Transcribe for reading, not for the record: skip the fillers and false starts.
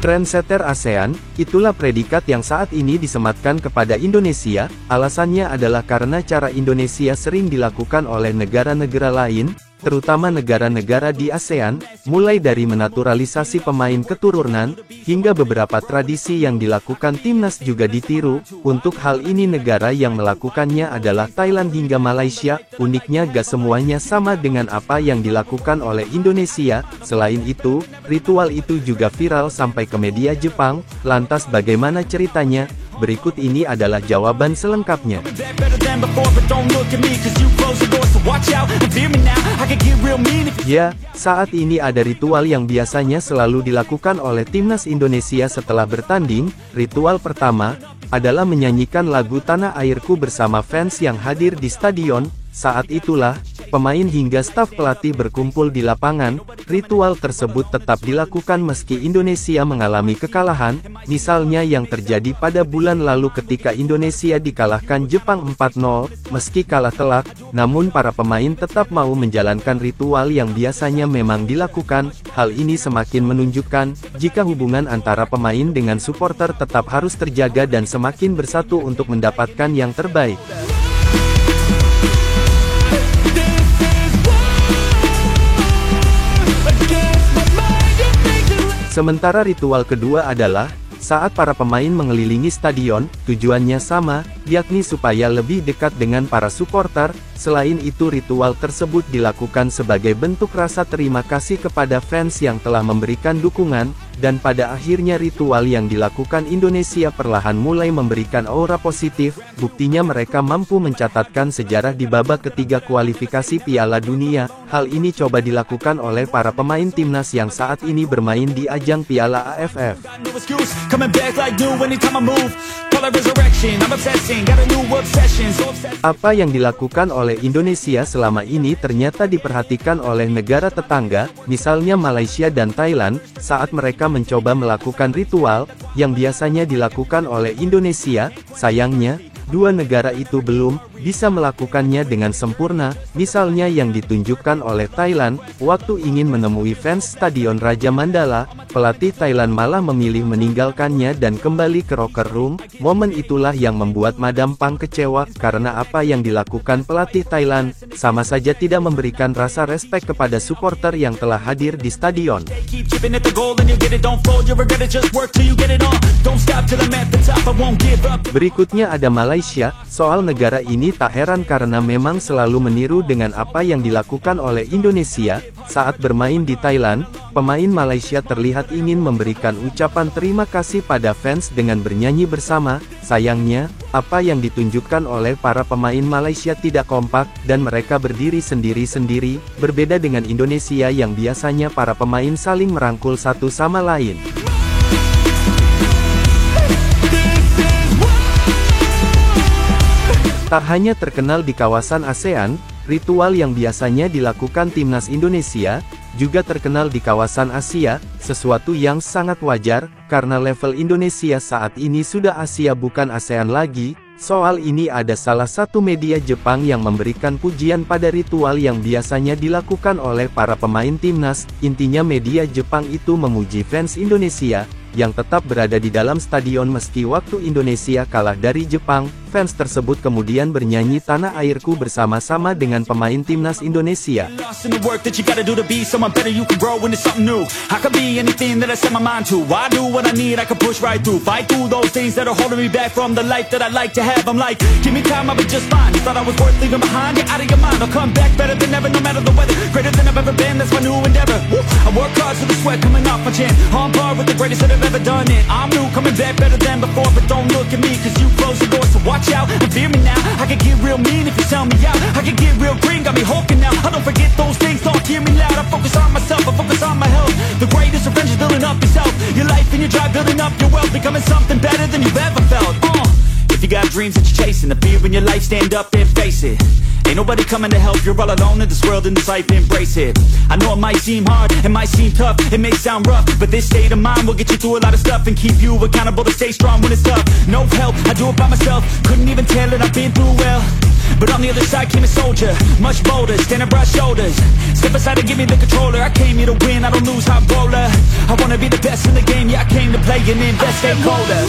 Trendsetter ASEAN, itulah predikat yang saat ini disematkan kepada Indonesia. Alasannya adalah karena cara Indonesia sering dilakukan oleh negara-negara lain, terutama negara-negara di ASEAN, mulai dari menaturalisasi pemain keturunan, hingga beberapa tradisi yang dilakukan timnas juga ditiru. Untuk hal ini negara yang melakukannya adalah Thailand hingga Malaysia. Uniknya gak semuanya sama dengan apa yang dilakukan oleh Indonesia. Selain itu, ritual itu juga viral sampai ke media Jepang. Lantas bagaimana ceritanya? Berikut ini adalah jawaban selengkapnya. Ya, saat ini ada ritual yang biasanya selalu dilakukan oleh timnas Indonesia setelah bertanding. Ritual pertama adalah menyanyikan lagu Tanah Airku bersama fans yang hadir di stadion. Saat itulah, pemain hingga staf pelatih berkumpul di lapangan. Ritual tersebut tetap dilakukan meski Indonesia mengalami kekalahan, misalnya yang terjadi pada bulan lalu ketika Indonesia dikalahkan Jepang 4-0. Meski kalah telak, namun para pemain tetap mau menjalankan ritual yang biasanya memang dilakukan. Hal ini semakin menunjukkan, jika hubungan antara pemain dengan supporter tetap harus terjaga dan semakin bersatu untuk mendapatkan yang terbaik. Sementara ritual kedua adalah, saat para pemain mengelilingi stadion, tujuannya sama, yakni supaya lebih dekat dengan para supporter. Selain itu ritual tersebut dilakukan sebagai bentuk rasa terima kasih kepada fans yang telah memberikan dukungan, dan pada akhirnya ritual yang dilakukan Indonesia perlahan mulai memberikan aura positif. Buktinya mereka mampu mencatatkan sejarah di babak ketiga kualifikasi Piala Dunia. Hal ini coba dilakukan oleh para pemain timnas yang saat ini bermain di ajang Piala AFF. Apa yang dilakukan oleh Indonesia selama ini ternyata diperhatikan oleh negara tetangga, misalnya Malaysia dan Thailand, saat mereka mencoba melakukan ritual yang biasanya dilakukan oleh Indonesia. Sayangnya, dua negara itu belum bisa melakukannya dengan sempurna. Misalnya yang ditunjukkan oleh Thailand, waktu ingin menemui fans Stadion Raja Mandala, pelatih Thailand malah memilih meninggalkannya dan kembali ke locker room. Momen itulah yang membuat Madam Pang kecewa, karena apa yang dilakukan pelatih Thailand, sama saja tidak memberikan rasa respek kepada supporter yang telah hadir di stadion. Berikutnya ada Malaysia. Soal negara ini tak heran karena memang selalu meniru dengan apa yang dilakukan oleh Indonesia. Saat bermain di Thailand, pemain Malaysia terlihat ingin memberikan ucapan terima kasih pada fans dengan bernyanyi bersama. Sayangnya, apa yang ditunjukkan oleh para pemain Malaysia tidak kompak, dan mereka berdiri sendiri-sendiri, berbeda dengan Indonesia yang biasanya para pemain saling merangkul satu sama lain. Tak hanya terkenal di kawasan ASEAN, ritual yang biasanya dilakukan timnas Indonesia, juga terkenal di kawasan Asia, sesuatu yang sangat wajar, karena level Indonesia saat ini sudah Asia bukan ASEAN lagi. Soal ini ada salah satu media Jepang yang memberikan pujian pada ritual yang biasanya dilakukan oleh para pemain timnas. Intinya media Jepang itu memuji fans Indonesia, yang tetap berada di dalam stadion meski waktu Indonesia kalah dari Jepang. Fans tersebut kemudian bernyanyi Tanah Airku bersama-sama dengan pemain timnas Indonesia. Watch out and fear me now. I can get real mean if you tell me out. I can get real green, got me hulking now. I don't forget those things, don't hear me loud. I focus on myself, I focus on my health. The greatest revenge is building up yourself. Your life and your drive, building up your wealth. Becoming something better than you've ever felt. If you got dreams that you're chasing, the fear in your life, stand up and face it. Ain't nobody coming to help, you're all alone in this world, in this life, embrace it. I know it might seem hard, it might seem tough, it may sound rough, but this state of mind will get you through a lot of stuff and keep you accountable to stay strong when it's tough. No help, I do it by myself, couldn't even tell it, I've been through well. But on the other side came a soldier, much bolder, standing broad shoulders. Step aside and give me the controller, I came here to win, I don't lose, high roller. I wanna be the best in the game, yeah, I came to play and invest, stay colder.